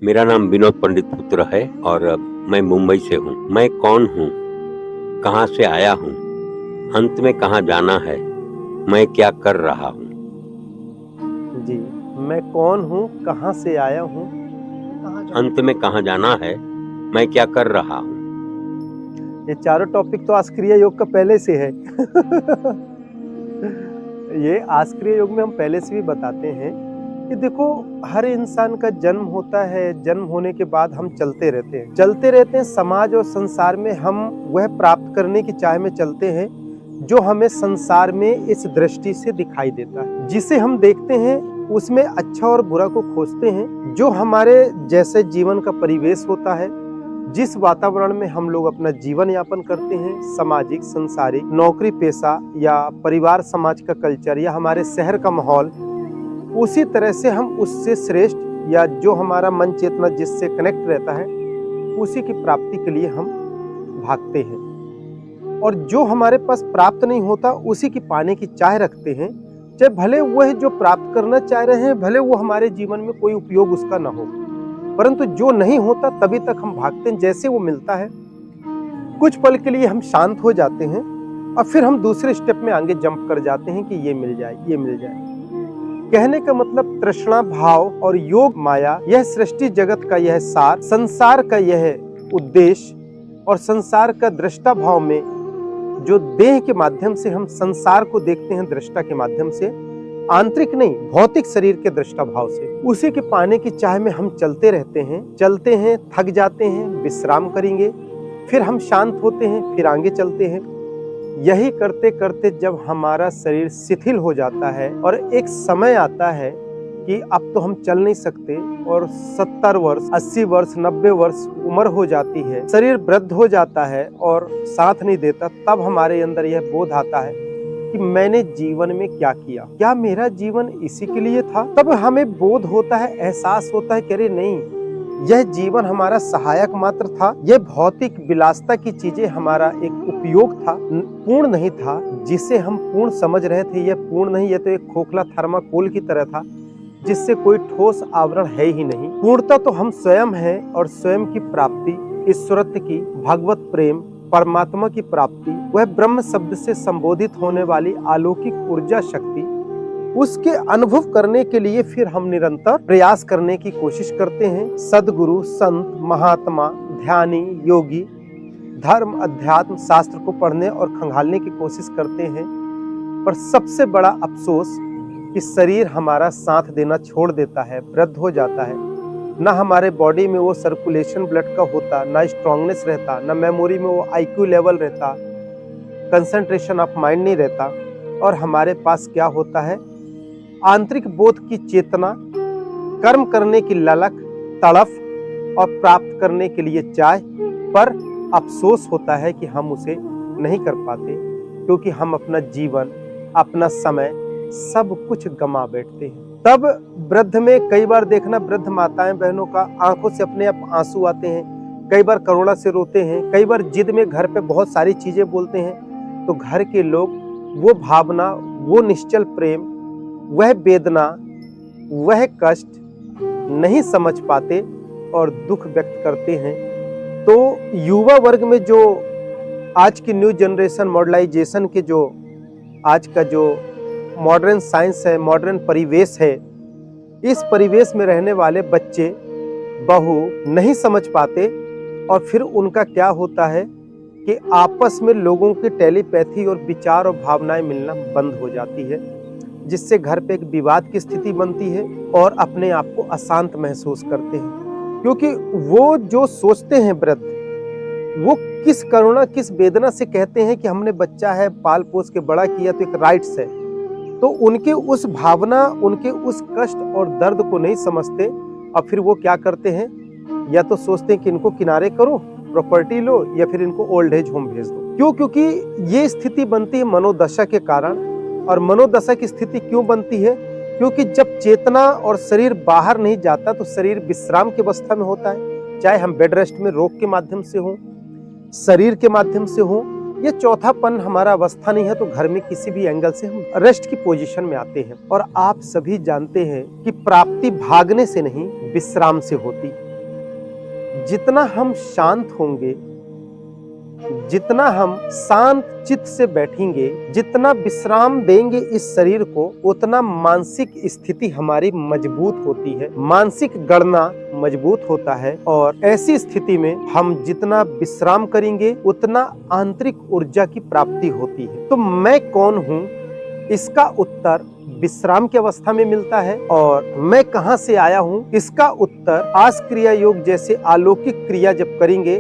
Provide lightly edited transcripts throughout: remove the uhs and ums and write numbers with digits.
मेरा नाम विनोद पंडित पुत्र है और मैं मुंबई से हूँ। मैं कौन हूँ, कहाँ से आया हूँ, अंत में कहाँ जाना है, मैं क्या कर रहा हूँ। जी, मैं कौन हूँ, कहाँ से आया हूँ, अंत में कहाँ जाना है, मैं क्या कर रहा हूँ। ये चारों टॉपिक तो आस्क्रिय योग का पहले से है। ये आस्क्रिय योग में हम पहले से भी बताते हैं कि देखो, हर इंसान का जन्म होता है। जन्म होने के बाद हम चलते रहते हैं समाज और संसार में। हम वह प्राप्त करने की चाह में चलते हैं जो हमें संसार में इस दृष्टि से दिखाई देता है। जिसे हम देखते हैं उसमें अच्छा और बुरा को खोजते हैं। जो हमारे जैसे जीवन का परिवेश होता है, जिस वातावरण में हम लोग अपना जीवन यापन करते हैं, सामाजिक, सांसारिक, नौकरी पेशा या परिवार समाज का कल्चर या हमारे शहर का माहौल, उसी तरह से हम उससे श्रेष्ठ या जो हमारा मन चेतना जिससे कनेक्ट रहता है, उसी की प्राप्ति के लिए हम भागते हैं। और जो हमारे पास प्राप्त नहीं होता उसी की पाने की चाह रखते हैं, चाहे भले वह जो प्राप्त करना चाह रहे हैं भले वो हमारे जीवन में कोई उपयोग उसका ना हो, परंतु जो नहीं होता तभी तक हम भागते हैं। जैसे वो मिलता है कुछ पल के लिए हम शांत हो जाते हैं और फिर हम दूसरे स्टेप में आगे जंप कर जाते हैं कि ये मिल जाए, ये मिल जाए। कहने का मतलब तृष्णा भाव और योग माया, यह सृष्टि जगत का यह सार, संसार का यह उद्देश्य और संसार का दृष्टा भाव में जो देह के माध्यम से हम संसार को देखते हैं, दृष्टा के माध्यम से, आंतरिक नहीं भौतिक शरीर के दृष्टा भाव से, उसी के पाने की चाह में हम चलते रहते हैं, थक जाते हैं, विश्राम करेंगे, फिर हम शांत होते हैं, फिर आगे चलते हैं। यही करते करते जब हमारा शरीर शिथिल हो जाता है और एक समय आता है कि अब तो हम चल नहीं सकते और 70 वर्ष 80 वर्ष 90 वर्ष उम्र हो जाती है, शरीर वृद्ध हो जाता है और साथ नहीं देता, तब हमारे अंदर यह बोध आता है कि मैंने जीवन में क्या किया, क्या मेरा जीवन इसी के लिए था। तब हमें बोध होता है, एहसास होता है कि अरे नहीं, यह जीवन हमारा सहायक मात्र था, यह भौतिक विलासता की चीजें हमारा एक उपयोग था, पूर्ण नहीं था। जिसे हम पूर्ण समझ रहे थे यह पूर्ण नहीं, यह तो एक खोखला थर्माकोल की तरह था जिससे कोई ठोस आवरण है ही नहीं। पूर्णता तो हम स्वयं हैं और स्वयं की प्राप्ति, ईश्वरत्व की, भगवत प्रेम, परमात्मा की प्राप्ति, वह ब्रह्म शब्द से संबोधित होने वाली अलौकिक ऊर्जा शक्ति, उसके अनुभव करने के लिए फिर हम निरंतर प्रयास करने की कोशिश करते हैं। सद्गुरु, संत, महात्मा, ध्यानी, योगी, धर्म, अध्यात्म, शास्त्र को पढ़ने और खंगालने की कोशिश करते हैं। पर सबसे बड़ा अफसोस कि शरीर हमारा साथ देना छोड़ देता है, वृद्ध हो जाता है। ना हमारे बॉडी में वो सर्कुलेशन ब्लड का होता, ना स्ट्रांगनेस रहता, ना मेमोरी में वो आईक्यू लेवल रहता, कंसंट्रेशन ऑफ माइंड नहीं रहता। और हमारे पास क्या होता है, आंतरिक बोध की चेतना, कर्म करने की ललक, तड़फ और प्राप्त करने के लिए चाह, पर अफसोस होता है कि हम उसे नहीं कर पाते क्योंकि हम अपना जीवन, अपना समय सब कुछ गंवा बैठते हैं। तब वृद्ध में कई बार देखना, वृद्ध माताएं बहनों का आंखों से अपने आप आंसू आते हैं, कई बार करुणा से रोते हैं, कई बार जिद में घर पे बहुत सारी चीजें बोलते हैं, तो घर के लोग वो भावना, वो निश्चल प्रेम, वह वेदना, वह कष्ट नहीं समझ पाते और दुख व्यक्त करते हैं। तो युवा वर्ग में जो आज की न्यू जनरेशन, मॉडर्नाइजेशन के जो आज का जो मॉडर्न साइंस है, मॉडर्न परिवेश है, इस परिवेश में रहने वाले बच्चे बहू नहीं समझ पाते और फिर उनका क्या होता है कि आपस में लोगों की टेलीपैथी और विचार और भावनाएं मिलना बंद हो जाती है, जिससे घर पे एक विवाद की स्थिति बनती है और अपने आप को अशांत महसूस करते हैं। क्योंकि वो जो सोचते हैं वृद्ध, वो किस करुणा, किस वेदना से कहते हैं कि हमने बच्चा है, पाल पोस के बड़ा किया तो एक राइट्स है, तो उनके उस भावना, उनके उस कष्ट और दर्द को नहीं समझते और फिर वो क्या करते हैं, या तो सोचते हैं कि इनको किनारे करो, प्रॉपर्टी लो, या फिर इनको ओल्ड एज होम भेज दो। क्यों? क्योंकि ये स्थिति बनती है मनोदशा के कारण। और मनोदशा की स्थिति क्यों बनती है? क्योंकि जब चेतना और शरीर बाहर नहीं जाता तो शरीर विश्राम की अवस्था में होता है, चाहे हम बेड रेस्ट में रोग के माध्यम से हो, शरीर के माध्यम से हो, या चौथापन हमारा अवस्था नहीं है तो घर में किसी भी एंगल से हम रेस्ट की पोजीशन में आते हैं। और आप सभी जानते हैं कि प्राप्ति भागने से नहीं, विश्राम से होती। जितना हम शांत होंगे, जितना हम शांत चित्त से बैठेंगे, जितना विश्राम देंगे इस शरीर को, उतना मानसिक स्थिति हमारी मजबूत होती है, मानसिक गणना मजबूत होता है। और ऐसी स्थिति में हम जितना विश्राम करेंगे उतना आंतरिक ऊर्जा की प्राप्ति होती है। तो मैं कौन हूँ, इसका उत्तर विश्राम की अवस्था में मिलता है। और मैं कहां से आया हूं, इसका उत्तर आस क्रिया योग जैसे अलौकिक क्रिया जब करेंगे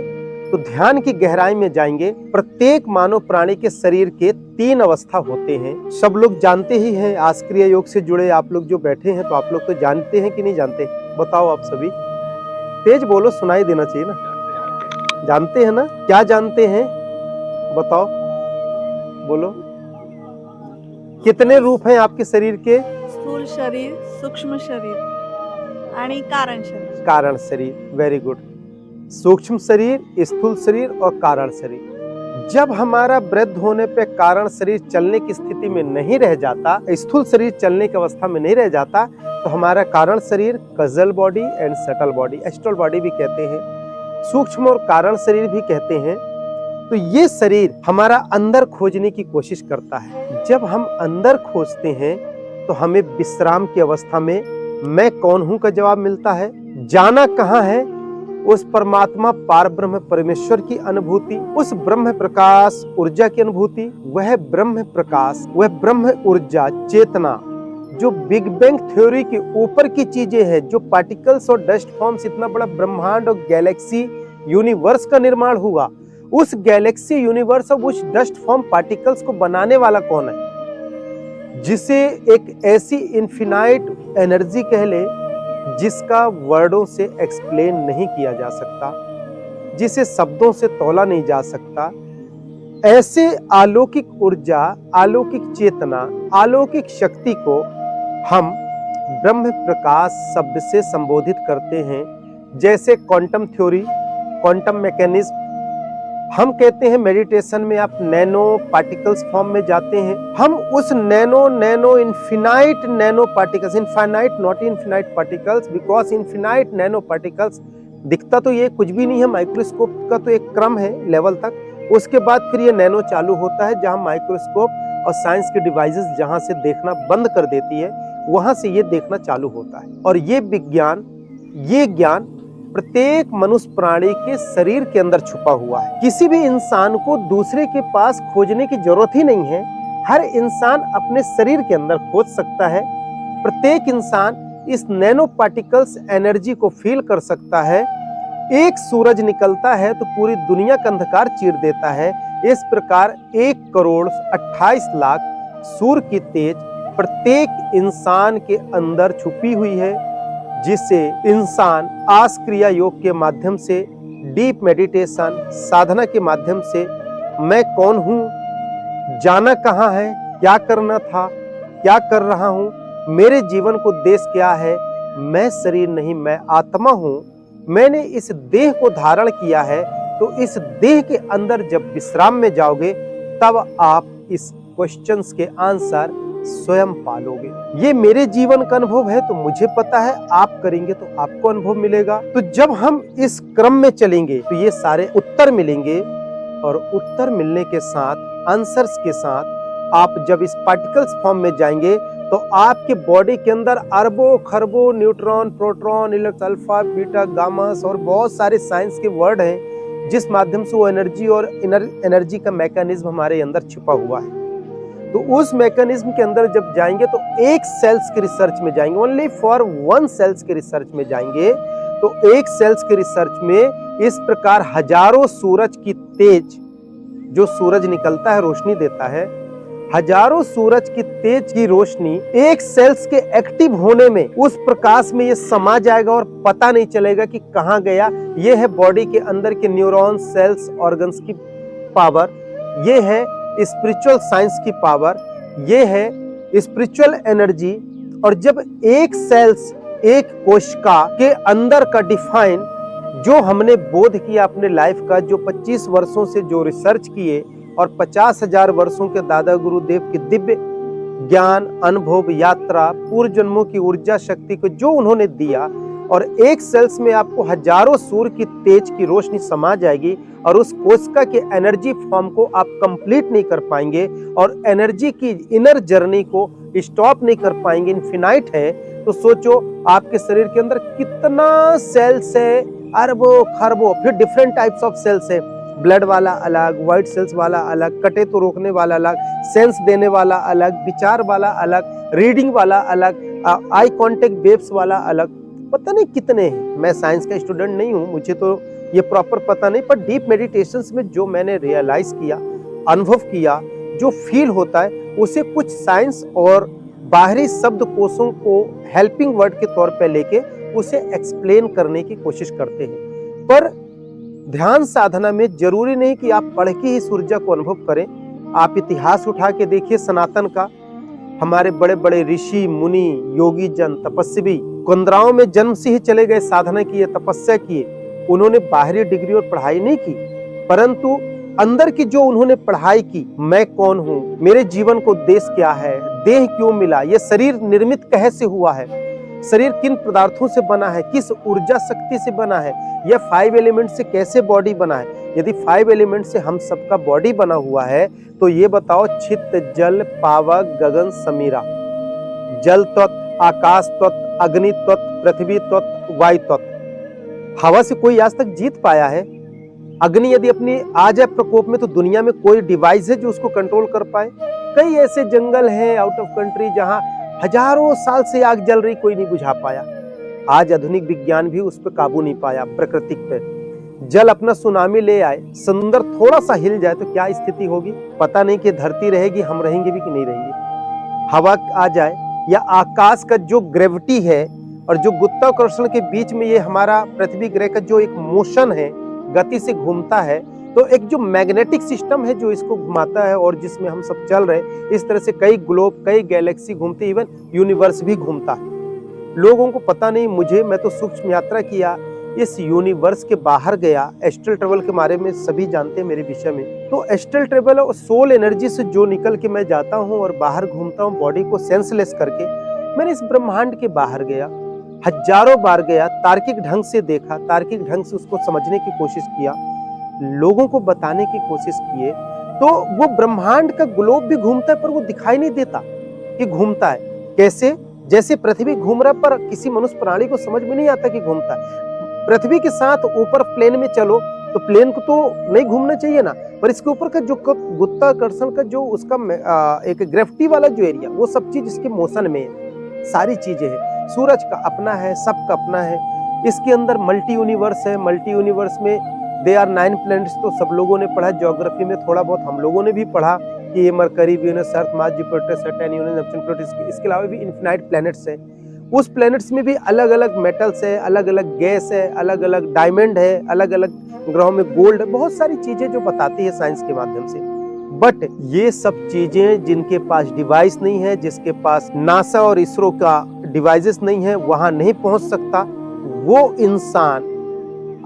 तो ध्यान की गहराई में जाएंगे। प्रत्येक मानव प्राणी के शरीर के 3 अवस्था होते हैं, सब लोग जानते ही हैं। आस क्रिया योग से जुड़े आप लोग जो बैठे हैं तो आप लोग तो जानते हैं कि नहीं जानते, बताओ आप सभी, तेज बोलो, सुनाई देना चाहिए ना। जानते हैं ना, क्या जानते हैं बताओ, बोलो। कितने रूप हैं आपके शरीर के? स्थूल शरीर, सूक्ष्म शरीर आणि कारण शरीर। कारण शरीर, वेरी गुड। सूक्ष्म शरीर, स्थूल शरीर और कारण शरीर। जब हमारा वृद्ध होने पे कारण शरीर चलने की स्थिति में नहीं रह जाता, स्थूल शरीर चलने की अवस्था में नहीं रह जाता, तो हमारा कारण शरीर causal body and subtle body, astral body भी कहते हैं, सूक्ष्म और कारण शरीर भी कहते हैं। तो ये शरीर हमारा अंदर खोजने की कोशिश करता है। जब हम अंदर खोजते हैं तो हमें विश्राम की अवस्था में मैं कौन हूं का जवाब मिलता है। जाना कहां है, उस परमात्मा पार ब्रह्म परमेश्वर की अनुभूति, उस ब्रह्म प्रकाश ऊर्जा की अनुभूति। वह ब्रह्म प्रकाश, वह ब्रह्म ऊर्जा चेतना जो बिग बैंग थ्योरी के ऊपर की चीजें हैं, जो पार्टिकल्स और डस्ट फॉर्म्स, इतना बड़ा ब्रह्मांड और गैलेक्सी यूनिवर्स का निर्माण हुआ, उस गैलेक्सी यूनिवर्स और उस डस्ट फॉर्म पार्टिकल्स को बनाने वाला कौन है, जिसे एक ऐसी इनफिनाइट एनर्जी कह ले जिसका वर्डों से एक्सप्लेन नहीं किया जा सकता, जिसे शब्दों से तौला नहीं जा सकता। ऐसे अलौकिक ऊर्जा, अलौकिक चेतना, अलौकिक शक्ति को हम ब्रह्म प्रकाश शब्द से संबोधित करते हैं। जैसे क्वांटम थ्योरी, क्वांटम मैकेनिज्म, हम कहते हैं मेडिटेशन में आप नैनो पार्टिकल्स फॉर्म में जाते हैं। हम उस nano infinite nano particles, infinite not infinite particles, because infinite nano particles दिखता तो ये कुछ भी नहीं है, माइक्रोस्कोप का तो एक क्रम है लेवल तक। उसके बाद फिर ये नैनो चालू होता है, जहां माइक्रोस्कोप और साइंस के डिवाइसेस जहां से देखना बंद कर देती है, वहां से ये देखना चालू होता है। और ये विज्ञान, ये ज्ञान प्रत्येक मनुष्य प्राणी के शरीर के अंदर छुपा हुआ है। किसी भी इंसान को दूसरे के पास खोजने की जरूरत ही नहीं है, हर इंसान अपने शरीर के अंदर खोज सकता है। प्रत्येक इंसान इस नैनो पार्टिकल्स एनर्जी को फील कर सकता है। एक सूरज निकलता है तो पूरी दुनिया का अंधकार चीर देता है। इस प्रकार 1,28,00,000 सूर्य की तेज प्रत्येक इंसान के अंदर छुपी हुई है, जिसे इंसान आस क्रिया योग के माध्यम से, डीप मेडिटेशन साधना के माध्यम से मैं कौन हूँ, जाना कहाँ है, क्या करना था, क्या कर रहा हूँ, मेरे जीवन को उद्देश्य क्या है, मैं शरीर नहीं मैं आत्मा हूँ, मैंने इस देह को धारण किया है। तो इस देह के अंदर जब विश्राम में जाओगे तब आप इस क्वेश्चंस के आंसर स्वयं पालोगे। ये मेरे जीवन का अनुभव है तो मुझे पता है, आप करेंगे तो आपको अनुभव मिलेगा। तो जब हम इस क्रम में चलेंगे तो ये सारे उत्तर मिलेंगे, और उत्तर मिलने के साथ, आंसर्स के साथ, आप जब इस पार्टिकल्स फॉर्म में जाएंगे तो आपके बॉडी के अंदर अरबों खरबों neutron, proton, electron, alpha, beta, gamma और बहुत सारे साइंस के वर्ड हैं, जिस माध्यम से वो एनर्जी और एनर्जी का मैकेनिज्म हमारे अंदर छिपा हुआ है। तो उस मैकेनिज्म के अंदर जब जाएंगे तो एक सेल्स के रिसर्च में जाएंगे, ओनली फॉर 1 सेल्स के रिसर्च में जाएंगे। तो एक सेल्स के रिसर्च में इस प्रकार हजारों सूरज की तेज, जो सूरज निकलता है रोशनी देता है, हजारों सूरज की तेज की रोशनी एक सेल्स के एक्टिव होने में, उस प्रकाश में ये समा जाएगा और पता नहीं चलेगा कि कहाँ गया। ये है बॉडी के अंदर के न्यूरॉन, सेल्स, ऑर्गन्स की पावर, ये है स्पिरिचुअल साइंस की पावर, ये है स्पिरिचुअल एनर्जी। और जब एक सेल्स, एक कोशिका के अंदर का डिफाइन, जो हमने बोध किया अपने लाइफ का, जो 25 वर्षों से जो रिसर्च किए और 50,000 वर्षों के दादा गुरुदेव की दिव्य ज्ञान, अनुभव, यात्रा, पूर्व जन्मों की ऊर्जा शक्ति को जो उन्होंने दिया, और एक सेल्स में आपको हजारों सूर्य की तेज की रोशनी समा जाएगी और उस कोशिका के एनर्जी फॉर्म को आप कंप्लीट नहीं कर पाएंगे और एनर्जी की इनर जर्नी को स्टॉप नहीं कर पाएंगे, इनफिनाइट है। तो सोचो आपके शरीर के अंदर कितना सेल्स है, अरबों खरबों, फिर डिफरेंट टाइप्स ऑफ सेल्स है। ब्लड वाला अलग, व्हाइट सेल्स वाला अलग, कटे तो रोकने वाला अलग, सेंस देने वाला अलग, विचार वाला अलग, रीडिंग वाला अलग, आई कांटेक्ट वेव्स वाला अलग, पता नहीं कितने हैं। मैं साइंस का स्टूडेंट नहीं हूँ, मुझे तो ये प्रॉपर पता नहीं, पर डीप मेडिटेशंस में जो मैंने रियलाइज किया, अनुभव किया, जो फील होता है उसे कुछ साइंस और बाहरी शब्दकोशों को हेल्पिंग वर्ड के तौर पे लेके उसे एक्सप्लेन करने की कोशिश करते हैं। पर ध्यान साधना में जरूरी नहीं कि आप पढ़ के ही इस ऊर्जा को अनुभव करें। आप इतिहास उठा के देखिए सनातन का, हमारे बड़े बड़े ऋषि मुनि, योगी जन, तपस्वी कुंद्राओं में जन्म से ही चले गए, साधना किए, तपस्या किए। उन्होंने बाहरी डिग्री और पढ़ाई नहीं की, परंतु अंदर की जो उन्होंने पढ़ाई की, मैं कौन हूँ, मेरे जीवन को उद्देश्य क्या है, देह क्यों मिला, ये शरीर निर्मित कैसे हुआ है, शरीर किन पदार्थों से बना है, किस ऊर्जा शक्ति से बना है, यह 5 एलिमेंट से कैसे बॉडी बना है। यदि 5 एलिमेंट से हम सबका बॉडी बना हुआ है तो ये बताओ, चित्त, जल, पावक, गगन, समीरा, जल तत्व, आकाश तत्व, अग्नि तत्व, पृथ्वी तत्व, वायु तत्व। हवा से कोई आज तक जीत पाया है? अग्नि यदि अपनी आ जाए प्रकोप में तो दुनिया में कोई डिवाइस है जो उसको कंट्रोल कर पाए? कई ऐसे जंगल हैं आउट ऑफ कंट्री जहां हजारों साल से आग जल रही, कोई नहीं बुझा पाया। आज आधुनिक विज्ञान भी उस पर काबू नहीं पाया, प्राकृतिक पे। जल अपना सुनामी ले आए, समुद्र थोड़ा सा हिल जाए तो क्या स्थिति होगी? पता नहीं कि धरती रहेगी, हम रहेंगे भी कि नहीं रहेंगे। हवा आ जाए या आकाश का जो ग्रेविटी है और जो गुरुत्वाकर्षण के बीच में ये हमारा पृथ्वी ग्रह का जो एक मोशन है, गति से घूमता है, तो एक जो मैग्नेटिक सिस्टम है जो इसको घुमाता है और जिसमें हम सब चल रहे, इस तरह से कई ग्लोब, कई गैलेक्सी घूमते, इवन यूनिवर्स भी घूमता है। लोगों को पता नहीं, मैं तो सूक्ष्म यात्रा किया, इस यूनिवर्स के बाहर गया। एस्ट्रल ट्रेवल के बारे में सभी जानते हैं मेरे विषय में। तो एस्ट्रल ट्रेवल और सोल एनर्जी से जो निकल के मैं जाता हूँ और बाहर घूमता हूँ बॉडी को सेंसलेस करके, मैंने इस ब्रह्मांड के बाहर गया, हजारों बार गया, तार्किक ढंग से देखा, तार्किक ढंग से उसको समझने की कोशिश किया, लोगों को बताने की कोशिश किए। तो वो ब्रह्मांड का ग्लोब भी घूमता है पर वो दिखाई नहीं देता कि घूमता है। कैसे? जैसे पृथ्वी घूम रहा पर किसी मनुष्य प्राणी को समझ में नहीं आता कि घूमता है। पृथ्वी के साथ ऊपर प्लेन में चलो तो प्लेन को तो नहीं घूमना चाहिए ना, पर इसके ऊपर का जो गुरुत्वाकर्षण का जो उसका एक ग्रेविटी वाला जो एरिया, वो सब चीज इसके मोशन में है, सारी चीजें हैं। सूरज का अपना है, सबका अपना है। इसके अंदर मल्टी यूनिवर्स है। मल्टी यूनिवर्स में दे आर 9 प्लैनेट्स, तो सब लोगों ने पढ़ा, ज्योग्राफी में थोड़ा बहुत हम लोगों ने भी पढ़ा कि ये Mercury, Venus, Earth, Mars, Jupiter, Saturn, Uranus, Neptune, Pluto. इसके अलावा भी इन्फिनाइट प्लैनेट्स हैं। उस प्लैनेट्स में भी अलग अलग मेटल्स है, अलग अलग गैस है, अलग अलग डायमंड है, अलग अलग ग्रहों में गोल्ड है, बहुत सारी चीजें जो बताती है साइंस के माध्यम से। बट ये सब चीजें जिनके पास डिवाइस नहीं है, जिसके पास नासा और इसरो का डिवाइसेस नहीं है, वहां नहीं पहुंच सकता। वो इंसान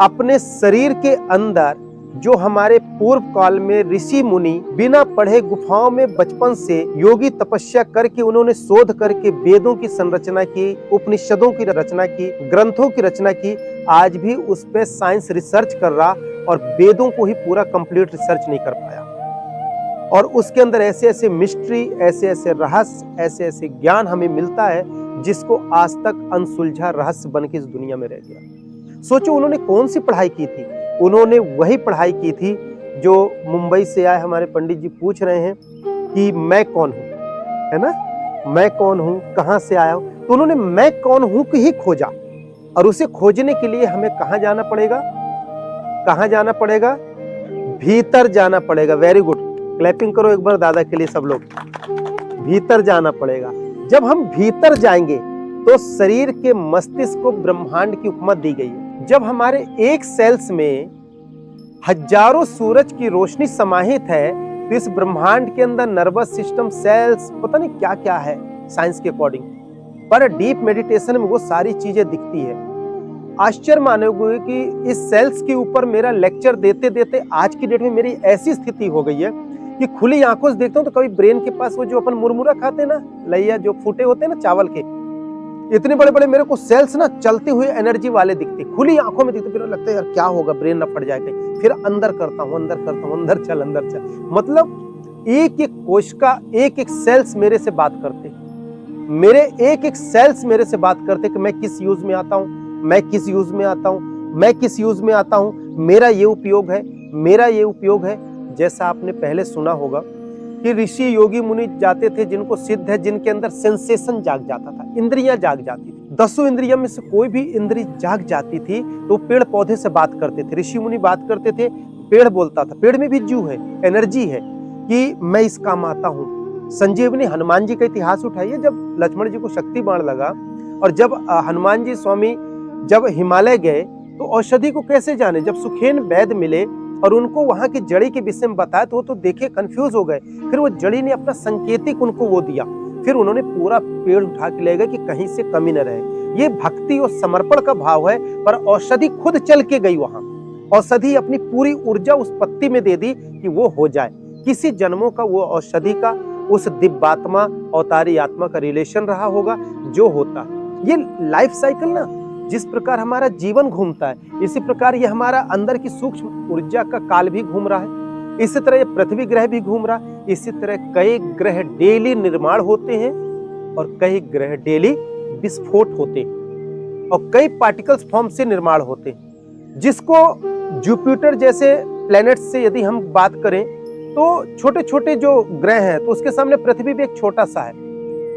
अपने शरीर के अंदर जो हमारे पूर्व काल में ऋषि मुनि बिना पढ़े गुफाओं में बचपन से योगी तपस्या करके उन्होंने शोध करके वेदों की संरचना की, उपनिषदों की रचना की, ग्रंथों की रचना की, आज भी उस पे साइंस रिसर्च कर रहा और वेदों को ही पूरा कंप्लीट रिसर्च नहीं कर पाया। और उसके अंदर ऐसे ऐसे मिस्ट्री, ऐसे ऐसे रहस्य, ऐसे ऐसे ज्ञान हमें मिलता है जिसको आज तक अनसुलझा रहस्य बन के इस दुनिया में रह गया। सोचो उन्होंने कौन सी पढ़ाई की थी? उन्होंने वही पढ़ाई की थी जो मुंबई से आए हमारे पंडित जी पूछ रहे हैं कि मैं कौन हूँ, है ना, मैं कौन हूँ, कहाँ से आया हूँ। तो उन्होंने मैं कौन हूँ को ही खोजा, और उसे खोजने के लिए हमें कहाँ जाना पड़ेगा? कहाँ जाना पड़ेगा? भीतर जाना पड़ेगा। वेरी गुड, क्लैपिंग करो एक बार दादा के लिए सब लोग। भीतर जाना पड़ेगा। जब हम भीतर जाएंगे तो शरीर के मस्तिष्क को ब्रह्मांड की उपमा दी गई है। जब हमारे एक सेल्स में हजारों सूरज की रोशनी समाहित है तो इस ब्रह्मांड के अंदर नर्वस सिस्टम, सेल्स, पता नहीं क्या क्या है साइंस के अकॉर्डिंग, पर डीप मेडिटेशन में वो सारी चीजें दिखती है। आश्चर्य मानोगे कि इस सेल्स के ऊपर मेरा लेक्चर देते देते आज की डेट में मेरी ऐसी स्थिति हो गई है कि खुली आंखों से देखता हूँ तो कभी ब्रेन के पास वो जो अपन मुरमुरा खाते हैं ना, लैया जो फूटे होते हैं ना चावल के, इतने बड़े बड़े मेरे को सेल्स ना चलते हुए एनर्जी वाले दिखते, खुली आंखों में दिखते, फिर लगता है यार क्या होगा, ब्रेन ना फट जाए कहीं। फिर अंदर करता हूँ, अंदर चल। मतलब एक एक कोश का एक एक सेल्स मेरे से बात करते, मेरे एक एक सेल्स मेरे से बात करते कि मैं किस यूज में आता हूँ, मैं किस यूज में आता हूँ, मैं किस यूज में आता हूँ, मेरा ये उपयोग है, मेरा ये उपयोग है। जैसा आपने पहले सुना होगा कि ऋषि योगी मुनि जाते थे जिनको सिद्ध है, जिनके अंदर सेंसेशन जाग जाता था, इंद्रियां जाग जाती थी। 10 इंद्रियों में से कोई भी इंद्री जाग जाती थी तो पेड़ पौधे से बात करते थे, ऋषि मुनि बात करते थे, पेड़ बोलता था। पेड़ में भी जीव है, एनर्जी है कि मैं इस काम आता हूँ। संजीवनी हनुमान जी का इतिहास उठाइए, जब लक्ष्मण जी को शक्ति बाण लगा और जब हनुमान जी स्वामी जब हिमालय गए तो औषधि को कैसे जाने, जब सुखेन वैद्य मिले और उनको वहां की जड़ी के विषय में बताया तो वो तो देखे कंफ्यूज हो गए। फिर वो जड़ी ने अपना संकेतिक उनको वो दिया, फिर उन्होंने पूरा पेड़ उठा के ले गए कि कहीं से कमी न रहे। ये भक्ति और समर्पण का भाव है। पर औषधि खुद चल के गई वहां, औषधि अपनी पूरी ऊर्जा उस पत्ती में दे दी कि वो हो जाए। किसी जन्मों का वो औषधि का उस दिव्यात्मा अवतारी आत्मा का रिलेशन रहा होगा जो होता है। ये लाइफ साइकिल ना, जिस प्रकार हमारा जीवन घूमता है इसी प्रकार ये हमारा अंदर की सूक्ष्म ऊर्जा का काल भी घूम रहा है। इसी तरह ये पृथ्वी ग्रह भी घूम रहा है। इसी तरह कई ग्रह डेली निर्माण होते हैं और कई ग्रह डेली विस्फोट होते हैं और कई पार्टिकल्स फॉर्म से निर्माण होते हैं। जिसको जुपिटर जैसे प्लैनेट्स से यदि हम बात करें तो छोटे छोटे जो ग्रह हैं तो उसके सामने पृथ्वी भी एक छोटा सा है।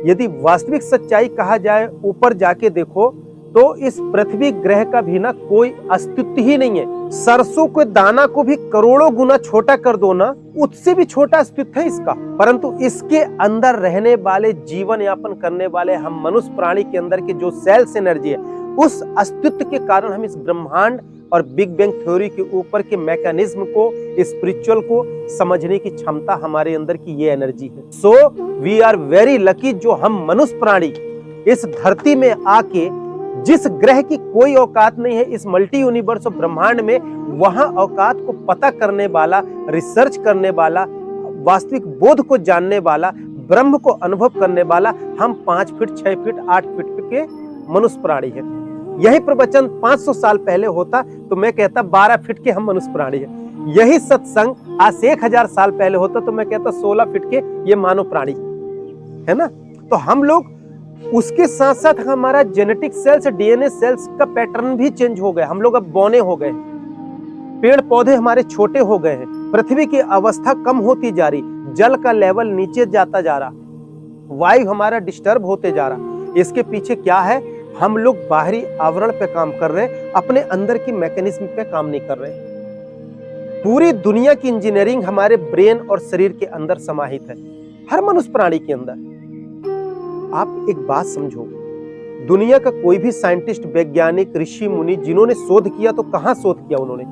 यदि वास्तविक सच्चाई कहा जाए, ऊपर जाके देखो तो इस पृथ्वी ग्रह का भी ना कोई अस्तित्व ही नहीं है। सरसों के दाना को भी करोड़ों गुना छोटा कर दो ना, उससे भी छोटा अस्तित्व है इसका। परंतु इसके अंदर रहने वाले, जीवन यापन करने वाले हम मनुष्य प्राणी के अंदर के जो सेल्स एनर्जी है, उस अस्तित्व के कारण हम इस ब्रह्मांड और बिग बैंग थ्योरी के ऊपर के मैकेनिज्म को, स्पिरिचुअल को समझने की क्षमता हमारे अंदर की ये एनर्जी है। So we are very lucky जो हम मनुष्य प्राणी इस धरती में आके, जिस ग्रह की कोई औकात नहीं है इस मल्टी यूनिवर्स और ब्रह्मांड में, वहां औकात को पता करने वाला, रिसर्च करने वाला, वास्तविक बोध को जानने वाला, ब्रह्म को अनुभव करने वाला हम 5 फीट 6 फीट 8 फीट के मनुष्य प्राणी है। यही प्रवचन 500 साल पहले होता तो मैं कहता 12 फीट के हम मनुष्य प्राणी है। यही सत्संग आज से 1000 साल पहले होता तो मैं कहता 16 फीट के ये मानव प्राणी है ना। तो हम लोग उसके साथ साथ हमारा जेनेटिक सेल्स, डीएनए सेल्स का पैटर्न भी चेंज हो गया। हम लोग अब बौने हो गए, पेड़ पौधे हमारे छोटे हो गए हैं, पृथ्वी की अवस्था कम होती जा रही, जल का लेवल नीचे जाता जा रहा, वायु हमारा डिस्टर्ब होते जा रहा। इसके पीछे क्या है? हम लोग बाहरी आवरण पे काम कर रहे हैं, अपने अंदर की मैकेनिज्म पे काम नहीं कर रहे। पूरी दुनिया की इंजीनियरिंग हमारे ब्रेन और शरीर के अंदर समाहित है, हर मनुष्य प्राणी के अंदर। आप एक बात समझो, दुनिया का कोई भी साइंटिस्ट, वैज्ञानिक, ऋषि मुनि जिन्होंने शोध किया तो कहां शोध किया उन्होंने?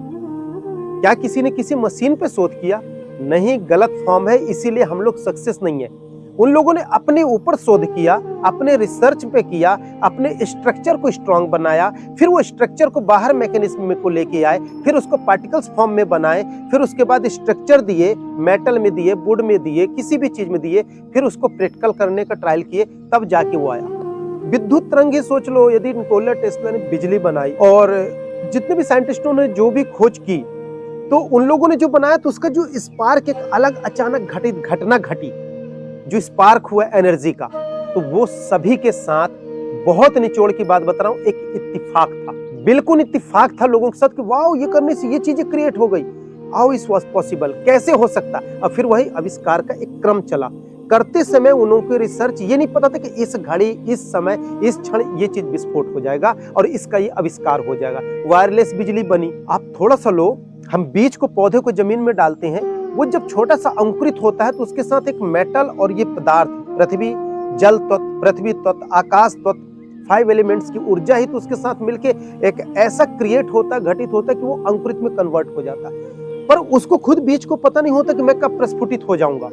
क्या किसी ने किसी मशीन पे शोध किया? नहीं, गलत फॉर्म है, इसीलिए हम लोग सक्सेस नहीं है। उन लोगों ने अपने ऊपर शोध किया, अपने रिसर्च पे किया, अपने स्ट्रक्चर को स्ट्रांग बनाया, फिर वो स्ट्रक्चर को बाहर मैकेनिज्म में को लेके आए, फिर उसको पार्टिकल्स फॉर्म में बनाए, फिर उसके बाद स्ट्रक्चर दिए, मेटल में दिए, वुड में दिए, किसी भी चीज में दिए, फिर उसको प्रैक्टिकल करने का ट्रायल किए, तब जाके वो आया। विद्युत तरंग ही सोच लो, यदि निकोला टेस्ला ने बिजली बनाई और जितने भी साइंटिस्टों ने जो भी खोज की, तो उन लोगों ने जो बनाया तो उसका जो स्पार्क एक अलग अचानक घटना घटी, जो स्पार्क हुआ एनर्जी का, तो वो सभी के साथ, बहुत निचोड़ की बात बता रहा हूं, एक इत्तिफाक था, बिल्कुल इत्तिफाक था लोगों के साथ कि वाओ, ये करने से ये चीजें क्रिएट हो गई, हाउ इट वाज पॉसिबल, कैसे हो सकता। और फिर वही आविष्कार का एक क्रम चला। करते समय उन्होंने रिसर्च ये नहीं पता था कि इस घड़ी, इस समय, इस क्षण ये चीज विस्फोट हो जाएगा और इसका ये आविष्कार हो जाएगा। वायरलेस बिजली बनी। आप थोड़ा सा लो, हम बीज को, पौधे को जमीन में डालते हैं, वो जब छोटा सा अंकुरित होता है तो उसके साथ एक मेटल और ये पदार्थ, पृथ्वी, जल तत्व, पृथ्वी तत्व, आकाश तत्व, 5 एलिमेंट्स की ऊर्जा ही तो उसके साथ मिलके एक ऐसा क्रिएट होता, घटित होता कि वो अंकुरित में कन्वर्ट हो जाता। पर उसको खुद बीज को पता नहीं होता कि मैं कब प्रस्फुटित हो जाऊंगा,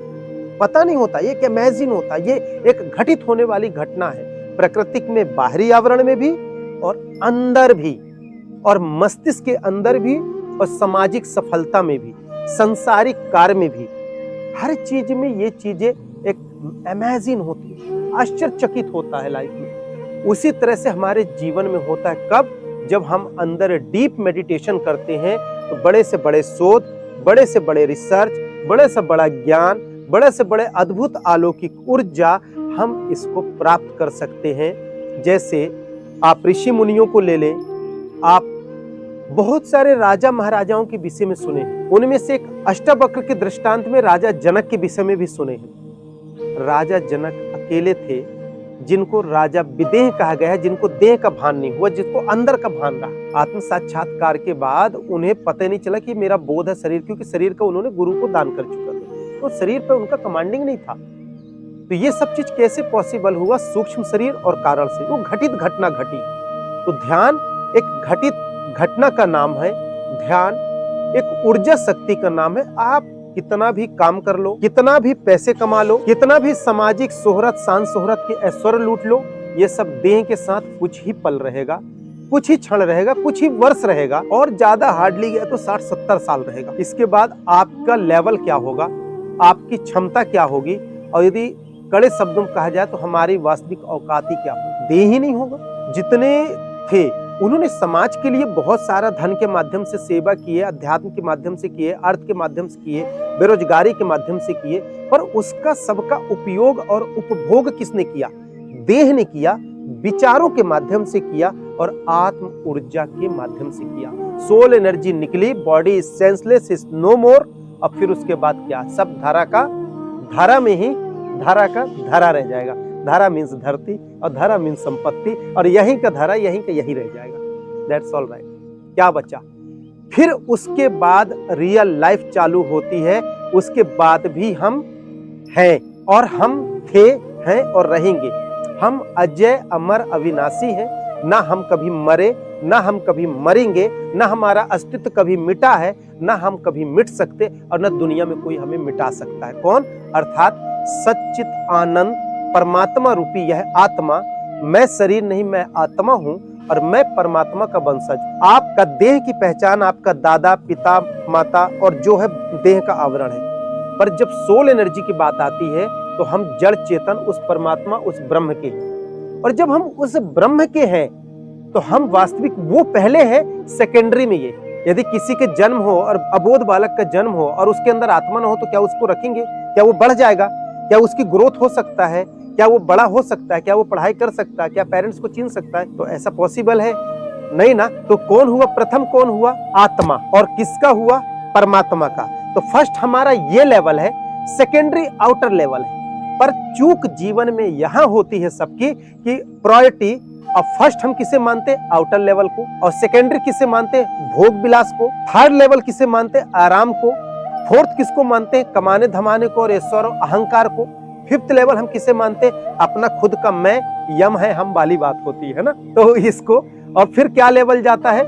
पता नहीं होता, ये एक इमेजिन होता, ये एक घटित होने वाली घटना है। प्राकृतिक में, बाहरी आवरण में भी और अंदर भी, और मस्तिष्क के अंदर भी, और सामाजिक सफलता में भी, संसारिक कार्य में भी, हर चीज में ये चीजें एक इमेजिन होती है, आश्चर्यचकित होता है लाइफ में। उसी तरह से हमारे जीवन में होता है। कब? जब हम अंदर डीप मेडिटेशन करते हैं तो बड़े से बड़े शोध, बड़े से बड़े रिसर्च, बड़े से बड़ा ज्ञान, बड़े से बड़े अद्भुत अलौकिक ऊर्जा हम इसको प्राप्त कर सकते हैं। जैसे आप ऋषि मुनियों को ले लें, आप बहुत सारे राजा महाराजाओं के विषय में सुने हैं। उनमें से एक अष्टवक्र के दृष्टांत में राजा जनक के विषय में भी सुने हैं। राजा जनक अकेले थे जिनको राजा विदेह कहा गया है, जिनको देह का भान नहीं हुआ, जिसको अंदर का भान रहा। आत्म साक्षात्कार के बाद उन्हें पता नहीं चला कि मेरा बोध है शरीर, क्योंकि शरीर का उन्होंने गुरु को दान कर चुका था, तो शरीर पर उनका कमांडिंग नहीं था। तो ये सब चीज कैसे पॉसिबल हुआ? सूक्ष्म शरीर और कारण से, वो घटित घटना घटी। तो ध्यान एक घटित घटना का नाम है, ध्यान एक ऊर्जा शक्ति का नाम है। आप कितना भी काम कर लो, कितना भी पैसे कमा लो, कितना भी सामाजिक शोहरत, शान शोहरत के ऐश्वर्य लूट लो, ये सब देह के साथ कुछ ही पल रहेगा, कुछ ही क्षण रहेगा, कुछ ही वर्ष रहेगा, और ज्यादा हार्डली गया तो 60-70 साल रहेगा। इसके बाद आपका लेवल क्या होगा, आपकी क्षमता क्या होगी, और यदि कड़े शब्दों में कहा जाए तो हमारी वास्तविक औकात ही क्या होगी? देह ही नहीं होगा। जितने थे उन्होंने समाज के लिए बहुत सारा धन के माध्यम से सेवा किए, अध्यात्म के माध्यम से किए, अर्थ के माध्यम से किए, बेरोजगारी के माध्यम से किए, पर उसका सबका उपयोग और उपभोग किसने किया? देह ने किया, विचारों के माध्यम से किया और आत्म ऊर्जा के माध्यम से किया। सोल एनर्जी निकली, body is senseless, is no more. अब फिर उसके बाद क्या? सब धारा में ही धारा का धारा रह जाएगा। धारा मीन्स धरती और धारा मीन्स संपत्ति, और यहीं का धारा यहीं का यही रह जाएगा। That's all right. क्या बचा? फिर उसके बाद रियल लाइफ चालू होती है। उसके बाद भी हम हैं, और हम थे, हैं और रहेंगे। हम अजय अमर अविनाशी हैं। ना हम कभी मरे, ना हम कभी मरेंगे, ना हमारा अस्तित्व कभी मिटा है, ना हम कभी मिट सकते, और न दुनिया में कोई हमें मिटा सकता है। कौन? अर्थात सच्चित आनंद परमात्मा रूपी यह आत्मा। मैं शरीर नहीं, मैं आत्मा हूं, और मैं परमात्मा का वंशज। आपका देह की पहचान आपका दादा, पिता, माता और जो है देह का आवरण है। पर जब सोल एनर्जी की बात आती है तो हम जड़ चेतन, उस परमात्मा, उस ब्रह्म के हैं। और जब हम उस ब्रह्म के हैं तो हम वास्तविक वो पहले हैं, सेकेंडरी में ये। यदि किसी के जन्म हो और अबोध बालक का जन्म हो और उसके अंदर आत्मा न हो तो क्या उसको रखेंगे? क्या वो बढ़ जाएगा? क्या उसकी ग्रोथ हो सकता है? क्या वो बड़ा हो सकता है? क्या वो पढ़ाई कर सकता है? क्या पेरेंट्स को छीन सकता है? तो ऐसा पॉसिबल है नहीं ना। तो कौन हुआ? प्रथम कौन हुआ? आत्मा। और किसका हुआ? परमात्मा का। तो फर्स्ट हमारा ये लेवल है, सेकेंडरी आउटर लेवल है। पर चूक जीवन में यहां होती है सबकी कि प्रायोरिटी, अब फर्स्ट हम किसे मानते? आउटर लेवल को, और सेकेंडरी किसे मानते? भोग विलास को। थर्ड लेवल किसे मानते? आराम को। फोर्थ किसको मानते? कमाने धमाने को और ऐश्वर्य और अहंकार को। फिफ्थ लेवल हम किसे मानते? अपना खुद का मैं, यम है हम वाली बात होती है ना, तो इसको। और फिर क्या लेवल जाता है?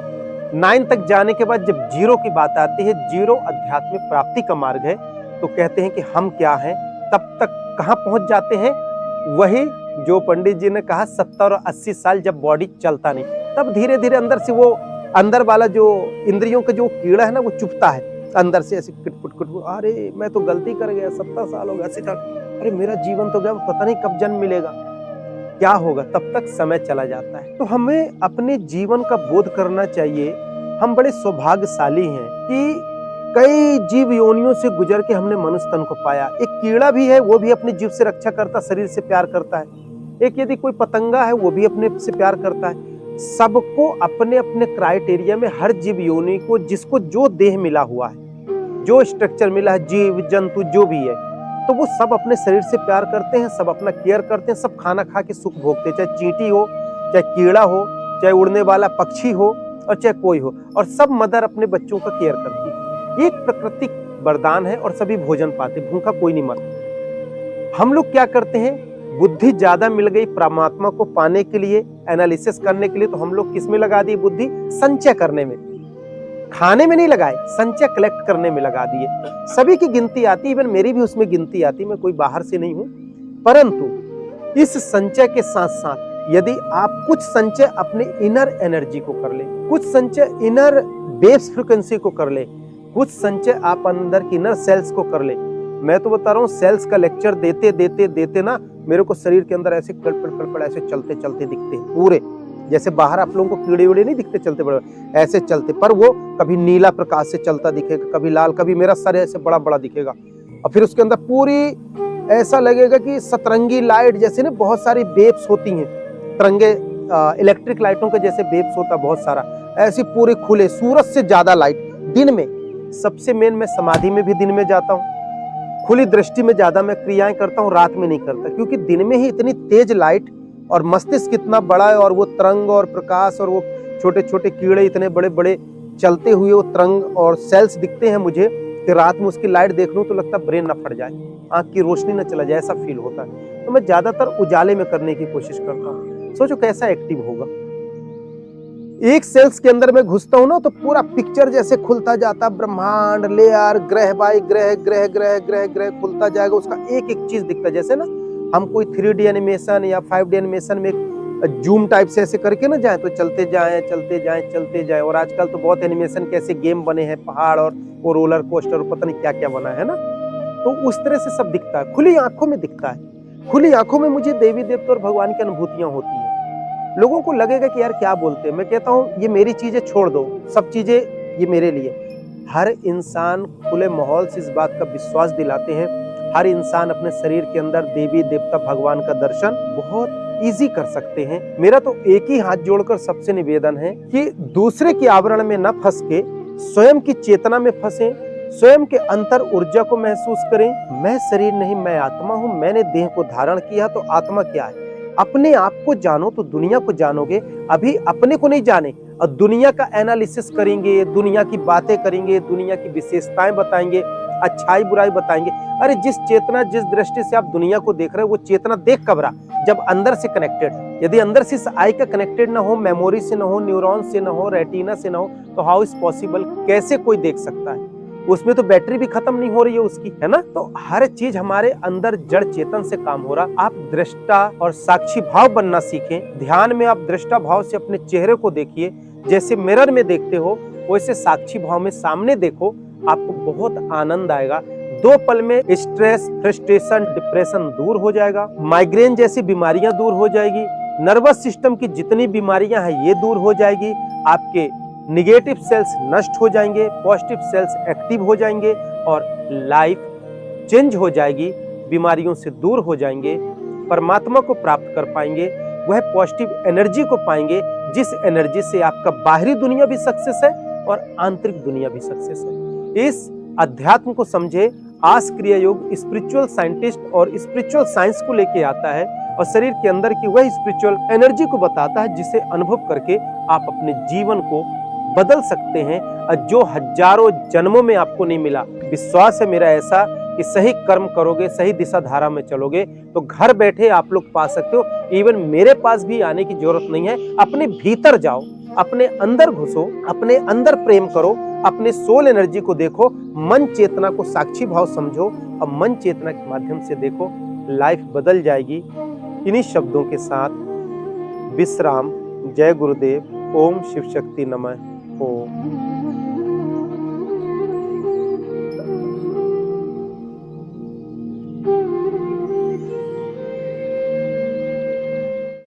9 तक जाने के बाद जब जीरो की बात आती है, जीरो आध्यात्मिक प्राप्ति का मार्ग है, तो कहते हैं कि हम क्या हैं। तब तक कहां पहुंच जाते हैं? वही जो पंडित जी ने कहा 70 और 80 साल जब बॉडी चलता नहीं, तब धीरे धीरे अंदर से वो अंदर वाला जो इंद्रियों का जो कीड़ा है ना, वो चुभता है अंदर से, ऐसे कुट, अरे मैं तो गलती कर गया, 70 साल हो गया, 80 साल, अरे मेरा जीवन तो गया, पता नहीं कब जन्म मिलेगा, क्या होगा। तब तक समय चला जाता है। तो हमें अपने जीवन का बोध करना चाहिए। हम बड़े सौभाग्यशाली हैं कि कई जीव योनियों से गुजर के हमने मनुष्य तन को पाया। एक कीड़ा भी है, वो भी अपने जीव से रक्षा करता, शरीर से प्यार करता है। एक यदि कोई पतंगा है, वो भी अपने से प्यार करता है। सबको अपने अपने क्राइटेरिया में, हर जीव योनि को, जिसको जो देह मिला हुआ है, जो स्ट्रक्चर मिला है, जीव जंतु जो भी है, तो वो सब अपने शरीर से प्यार करते हैं, सब अपना केयर करते हैं, सब खाना खा के सुख भोगते हैं। चाहे चींटी हो, चाहे कीड़ा हो, चाहे उड़ने वाला पक्षी हो, और चाहे कोई हो, और सब मदर अपने बच्चों का केयर करती है। एक प्राकृतिक वरदान है, और सभी भोजन पाते, भूखा कोई नहीं मरता। हम लोग क्या करते हैं? बुद्धि ज्यादा मिल गई परमात्मा को पाने के लिए, एनालिसिस करने के लिए, तो हम लोग किस में लगा दिए बुद्धि? संचय करने में। खाने में नहीं लगाए, संचय कलेक्ट करने में लगा दिए। सभी की गिनती आती, इवन मेरी भी उसमें गिनती आती, मैं कोई बाहर से नहीं हूं। परंतु इस संचय के साथ साथ यदि आप कुछ संचय अपने इनर एनर्जी को कर ले, कुछ संचय इनर बेस फ्रिक्वेंसी को कर ले, कुछ संचय आप अंदर की इनर सेल्स को कर ले, मैं तो बता रहा हूँ सेल्स का लेक्चर देते देते देते ना मेरे को शरीर के अंदर ऐसे कड़पड़ ऐसे चलते चलते दिखते हैं पूरे, जैसे बाहर आप लोगों को कीड़े वीड़े नहीं दिखते चलते बड़े ऐसे चलते, पर वो कभी नीला प्रकाश से चलता दिखेगा, कभी लाल, कभी मेरा सर ऐसे बड़ा बड़ा दिखेगा। और फिर उसके अंदर पूरी ऐसा लगेगा कि सतरंगी लाइट जैसे ना बहुत सारी वेव्स होती हैं, तरंगे इलेक्ट्रिक लाइटों के जैसे वेव्स होता बहुत सारा, ऐसी पूरी खुले सूरज से ज्यादा लाइट दिन में। सबसे मेन मैं समाधि में भी दिन में जाता हूँ, खुली दृष्टि में ज्यादा मैं क्रियाएं करता हूँ, रात में नहीं करता, क्योंकि दिन में ही इतनी तेज लाइट और मस्तिष्क कितना बड़ा है और वो तरंग और प्रकाश और वो छोटे छोटे कीड़े इतने बड़े बड़े चलते हुए वो तरंग और सेल्स दिखते हैं मुझे कि रात में उसकी लाइट देख लूं तो लगता है ब्रेन ना फट जाए, आंख की रोशनी ना चला जाए, ऐसा फील होता है। तो मैं ज्यादातर उजाले में करने की कोशिश करता हूँ। सोचो कैसा एक्टिव होगा। एक सेल्स के अंदर मैं घुसता हूँ ना तो पूरा पिक्चर जैसे खुलता जाता, ब्रह्मांड, लेयर, ग्रह बाई ग्रह, ग्रह ग्रह ग्रह ग्रह खुलता जाएगा, उसका एक एक चीज दिखता है। जैसे ना हम कोई 3D एनिमेशन या 5D एनिमेशन में जूम टाइप से ऐसे करके ना जाए तो चलते जाएं चलते जाएं चलते जाएं। और आजकल तो बहुत एनिमेशन के ऐसे गेम बने हैं, पहाड़ और वो रोलर कोस्टर, पता नहीं क्या क्या बना है ना, तो उस तरह से सब दिखता है, खुली आंखों में दिखता है। खुली आंखों में मुझे देवी देवता और भगवान की अनुभूतियां होती है। लोगों को लगेगा कि यार क्या बोलते हैं, मैं कहता हूँ ये मेरी चीजें छोड़ दो, सब चीजें ये मेरे लिए। हर इंसान खुले माहौल से इस बात का विश्वास दिलाते हैं, हर इंसान अपने शरीर के अंदर देवी देवता भगवान का दर्शन बहुत इजी कर सकते हैं। मेरा तो एक ही हाथ जोड़कर सबसे निवेदन है कि दूसरे के आवरण में न फंस के स्वयं की चेतना में फंसे, स्वयं के अंतर ऊर्जा को महसूस करें। मैं शरीर नहीं, मैं आत्मा हूँ, मैंने देह को धारण किया तो आत्मा क्या है। अपने आप को जानो तो दुनिया को जानोगे। अभी अपने को नहीं जाने और दुनिया का एनालिसिस करेंगे, दुनिया की बातें करेंगे, दुनिया की विशेषताएं बताएंगे, अच्छाई बुराई बताएंगे। अरे जिस चेतना जिस दृष्टि से आप दुनिया को देख रहे हो वो चेतना देख कब रहा, जब अंदर से कनेक्टेड है। यदि अंदर से इस आई का कनेक्टेड ना हो, मेमोरी से ना हो, न्यूरॉन से ना हो, रेटिना से ना हो, तो हाउ इज पॉसिबल, कैसे कोई देख सकता है। उसमें तो बैटरी भी खत्म नहीं हो रही है उसकी, है ना। तो हर चीज हमारे अंदर जड़ चेतन से काम हो रहा। आप दृष्टा और साक्षी भाव बनना सीखें। ध्यान में आप दृष्टा भाव से अपने चेहरे को देखिए, जैसे मिरर में देखते हो वैसे साक्षी भाव में सामने देखो, आपको बहुत आनंद आएगा। 2 पल में स्ट्रेस, फ्रस्ट्रेशन, डिप्रेशन दूर हो जाएगा, माइग्रेन जैसी बीमारियां दूर हो जाएगी, नर्वस सिस्टम की जितनी बीमारियां हैं ये दूर हो जाएगी, आपके निगेटिव सेल्स नष्ट हो जाएंगे, पॉजिटिव सेल्स एक्टिव हो जाएंगे और लाइफ चेंज हो जाएगी, बीमारियों से दूर हो जाएंगे, परमात्मा को प्राप्त कर पाएंगे, वह पॉजिटिव एनर्जी को पाएंगे जिस एनर्जी से आपका बाहरी दुनिया भी सक्सेस है और आंतरिक दुनिया भी सक्सेस है। इस अध्यात्म को समझे। आस क्रिया योग स्पिरिचुअल साइंटिस्ट और स्पिरिचुअल साइंस को लेके आता है और शरीर के अंदर की वह स्पिरिचुअल एनर्जी को बताता है जिसे अनुभव करके आप अपने जीवन को बदल सकते हैं, जो हजारों जन्मों में आपको नहीं मिला। विश्वास है मेरा ऐसा कि सही कर्म करोगे, सही दिशा धारा में चलोगे तो घर बैठे आप लोग पा सकते हो। इवन मेरे पास भी आने की जरूरत नहीं है। अपने भीतर जाओ, अपने अंदर घुसो, अपने अंदर प्रेम करो, अपने सोल एनर्जी को देखो, मन चेतना को साक्षी भाव समझो और मन चेतना के माध्यम से देखो, लाइफ बदल जाएगी। इन्हीं शब्दों के साथ विश्राम। जय गुरुदेव। ओम शिव शक्ति नमः। ओम।